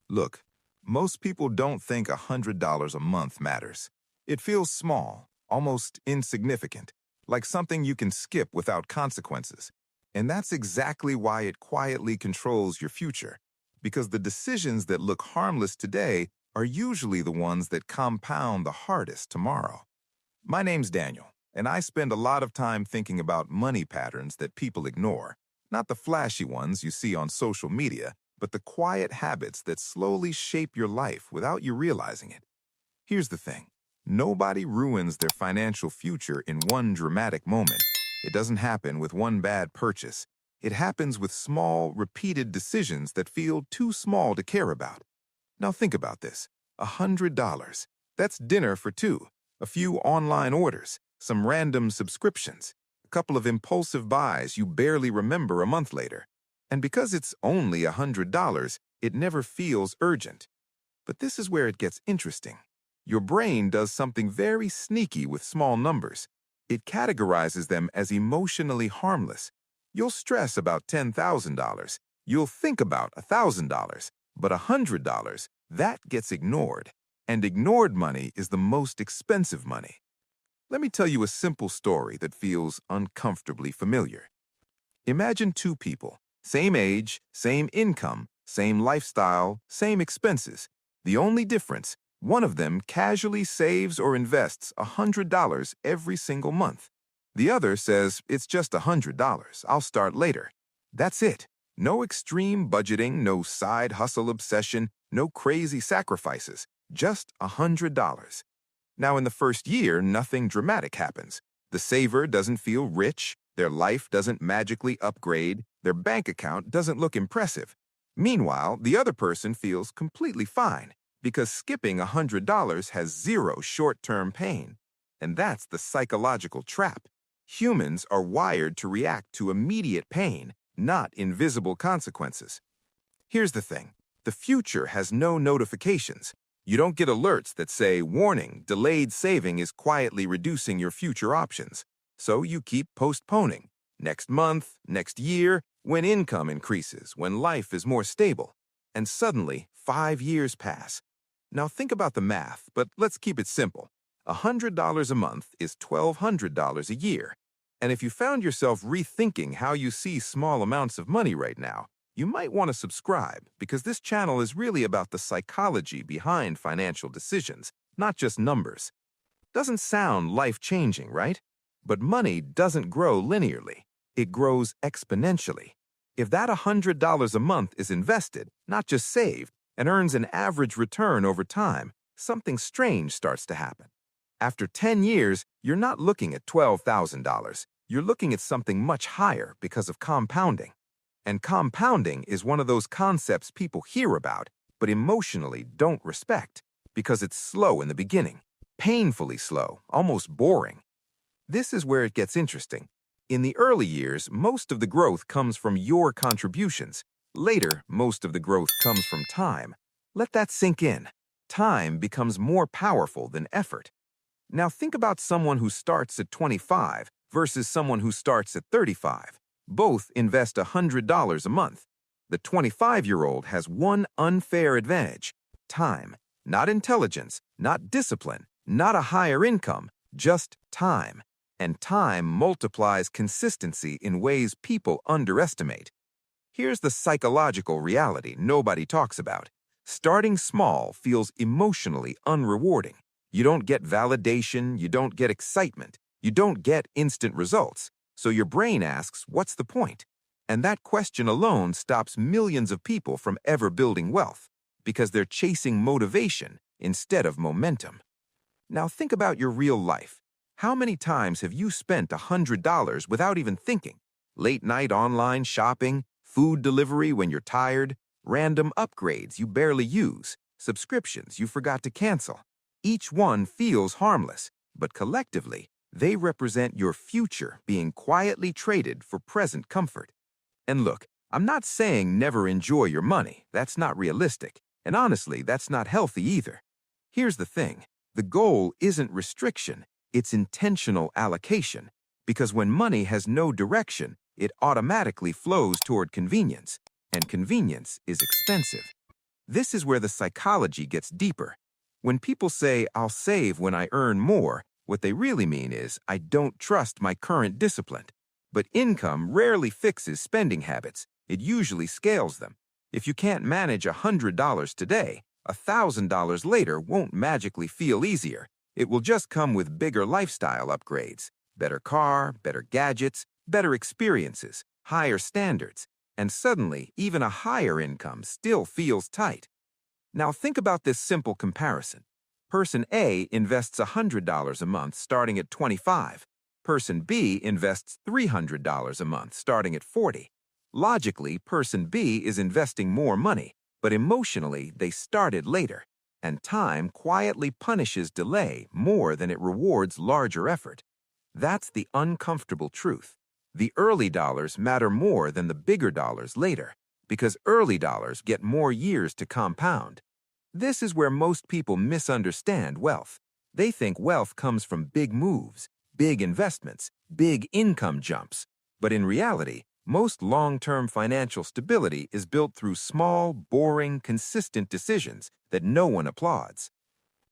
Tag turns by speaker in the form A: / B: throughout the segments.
A: Look, most people don't think $100 a month matters. It feels small, almost insignificant, like something you can skip without consequences. And that's exactly why it quietly controls your future, because the decisions that look harmless today are usually the ones that compound the hardest tomorrow. My name's Daniel, and I spend a lot of time thinking about money patterns that people ignore. Not the flashy ones you see on social media, but the quiet habits that slowly shape your life without you realizing it. Here's the thing. Nobody ruins their financial future in one dramatic moment. It doesn't happen with one bad purchase. It happens with small, repeated decisions that feel too small to care about. Now think about this. $100. That's dinner for two, a few online orders, some random subscriptions, a couple of impulsive buys you barely remember a month later. And because it's only $100, it never feels urgent. But this is where it gets interesting. Your brain does something very sneaky with small numbers. It categorizes them as emotionally harmless. You'll stress about $10,000. You'll think about $1,000. But $100, that gets ignored. And ignored money is the most expensive money. Let me tell you a simple story that feels uncomfortably familiar. Imagine two people, same age, same income, same lifestyle, same expenses. The only difference, one of them casually saves or invests $100 every single month. The other says, it's just $100, I'll start later. That's it. No extreme budgeting, no side hustle obsession, no crazy sacrifices, just $100. Now, in the first year, nothing dramatic happens. The saver doesn't feel rich, their life doesn't magically upgrade, their bank account doesn't look impressive. Meanwhile, the other person feels completely fine because skipping $100 has zero short-term pain. And that's the psychological trap. Humans are wired to react to immediate pain, not invisible consequences. Here's the thing. The future has no notifications. You don't get alerts that say, warning, delayed saving is quietly reducing your future options. So you keep postponing. Next month, next year, when income increases, when life is more stable. And suddenly, 5 years pass. Now think about the math, but let's keep it simple. $100 a month is $1,200 a year. And if you found yourself rethinking how you see small amounts of money right now, you might want to subscribe because this channel is really about the psychology behind financial decisions, not just numbers. Doesn't sound life-changing, right? But money doesn't grow linearly. It grows exponentially. If that $100 a month is invested, not just saved, and earns an average return over time, something strange starts to happen. After 10 years, you're not looking at $12,000. You're looking at something much higher because of compounding. And compounding is one of those concepts people hear about, but emotionally don't respect, because it's slow in the beginning, painfully slow, almost boring. This is where it gets interesting. In the early years, most of the growth comes from your contributions. Later, most of the growth comes from time. Let that sink in. Time becomes more powerful than effort. Now think about someone who starts at 25 versus someone who starts at 35. Both invest $100 a month. The 25-year-old has one unfair advantage: time. Not intelligence, not discipline, not a higher income, just time. And time multiplies consistency in ways people underestimate. Here's the psychological reality nobody talks about. Starting small feels emotionally unrewarding. You don't get validation, you don't get excitement, you don't get instant results. So your brain asks, what's the point? And that question alone stops millions of people from ever building wealth, because they're chasing motivation instead of momentum. Now think about your real life. How many times have you spent $100 without even thinking? Late night online shopping, food delivery when you're tired, random upgrades you barely use, subscriptions you forgot to cancel. Each one feels harmless, but collectively, they represent your future being quietly traded for present comfort. And look, I'm not saying never enjoy your money. That's not realistic. And honestly, that's not healthy either. Here's the thing. The goal isn't restriction. It's intentional allocation. Because when money has no direction, it automatically flows toward convenience. And convenience is expensive.
B: This is where the psychology gets deeper. When people say, "I'll save when I earn more," what they really mean is, "I don't trust my current discipline." But income rarely fixes spending habits. It usually scales them. If you can't manage $100 today, $1,000 later won't magically feel easier. It will just come with bigger lifestyle upgrades, better car, better gadgets, better experiences, higher standards, and suddenly even a higher income still feels tight. Now think about this simple comparison. Person A invests $100 a month starting at 25. Person B invests $300 a month starting at 40. Logically, person B is investing more money, but emotionally they started later, and time quietly punishes delay more than it rewards larger effort. That's the uncomfortable truth. The early dollars matter more than the bigger dollars later, because early dollars get more years to compound. This is where most people misunderstand wealth. They think wealth comes from big moves, big investments, big income jumps. But in reality, most long-term financial stability is built through small, boring, consistent decisions that no one applauds.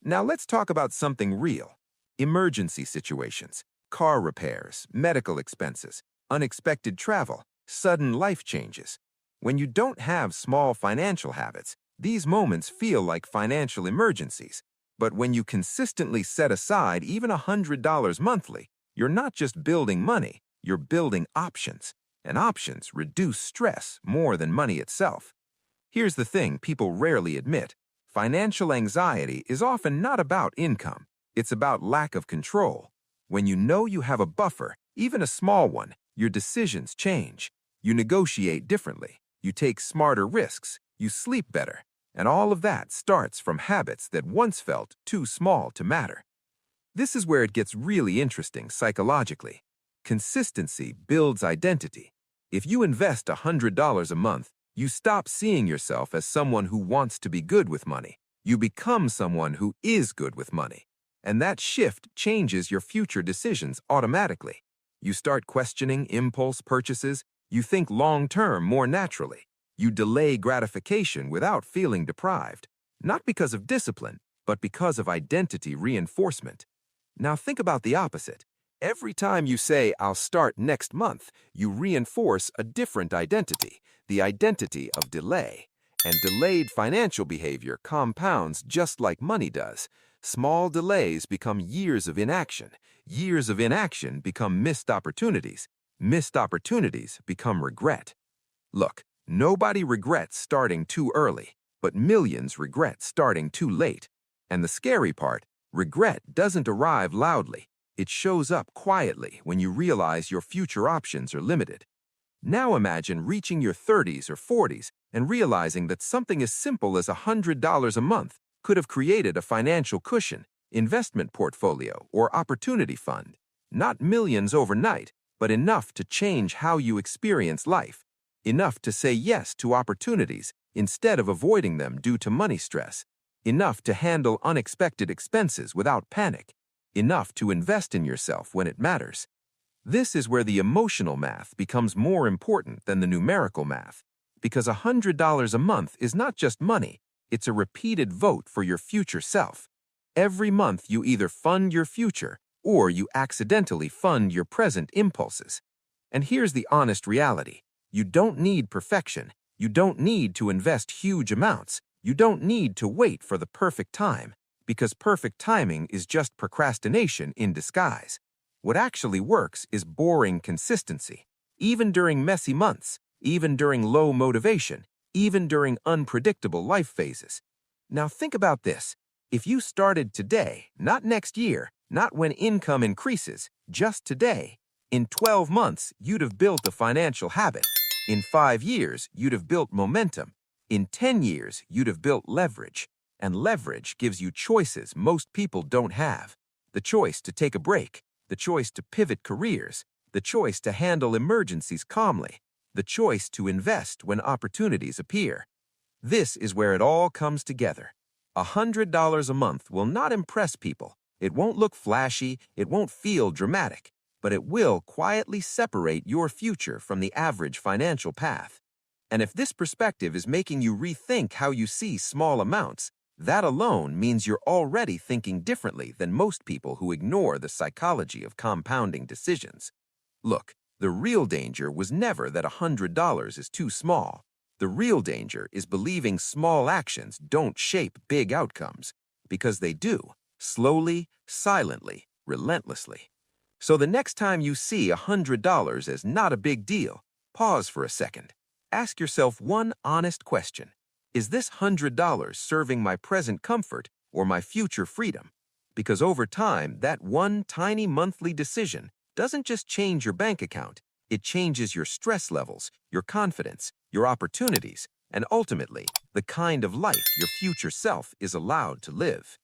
B: Now let's talk about something real. Emergency situations, car repairs, medical expenses, unexpected travel, sudden life changes. When you don't have small financial habits, these moments feel like financial emergencies. But when you consistently set aside even $100 monthly, you're not just building money, you're building options. And options reduce stress more than money itself. Here's the thing people rarely admit. Financial anxiety is often not about income. It's about lack of control. When you know you have a buffer, even a small one, your decisions change. You negotiate differently. You take smarter risks. You sleep better. And all of that starts from habits that once felt too small to matter. This is where it gets really interesting psychologically. Consistency builds identity. If you invest $100 a month, you stop seeing yourself as someone who wants to be good with money. You become someone who is good with money. And that shift changes your future decisions automatically. You start questioning impulse purchases. You think long-term more naturally. You delay gratification without feeling deprived, not because of discipline, but because of identity reinforcement. Now think about the opposite. Every time you say, "I'll start next month," you reinforce a different identity, the identity of delay. And delayed financial behavior compounds just like money does. Small delays become years of inaction. Years of inaction become missed opportunities. Missed opportunities become regret. Look, nobody regrets starting too early, but millions regret starting too late. And the scary part, regret doesn't arrive loudly. It shows up quietly when you realize your future options are limited. Now imagine reaching your 30s or 40s and realizing that something as simple as $100 a month could have created a financial cushion, investment portfolio, or opportunity fund. Not millions overnight, but enough to change how you experience life. Enough to say yes to opportunities instead of avoiding them due to money stress. Enough to handle unexpected expenses without panic. Enough to invest in yourself when it matters. This is where the emotional math becomes more important than the numerical math, because $100 a month is not just money, it's a repeated vote for your future self. Every month you either fund your future or you accidentally fund your present impulses. And here's the honest reality. You don't need perfection. You don't need to invest huge amounts. You don't need to wait for the perfect time. Because perfect timing is just procrastination in disguise. What actually works is boring consistency. Even during messy months, even during low motivation, even during unpredictable life phases. Now think about this. If you started today, not next year, not when income increases, just today, in 12 months, you'd have built a financial habit. In 5 years, you'd have built momentum. In 10 years, you'd have built leverage. And leverage gives you choices most people don't have. The choice to take a break, the choice to pivot careers, the choice to handle emergencies calmly, the choice to invest when opportunities appear. This is where it all comes together. $100 a month will not impress people. It won't look flashy, it won't feel dramatic, but it will quietly separate your future from the average financial path. And if this perspective is making you rethink how you see small amounts, that alone means you're already thinking differently than most people who ignore the psychology of compounding decisions. Look, the real danger was never that $100 is too small. The real danger is believing small actions don't shape big outcomes, because they do, slowly, silently, relentlessly. So the next time you see $100 as not a big deal, pause for a second. Ask yourself one honest question. Is this $100 serving my present comfort or my future freedom? Because over time, that one tiny monthly decision doesn't just change your bank account, it changes your stress levels, your confidence, your opportunities, and ultimately, the kind of life your future self is allowed to live.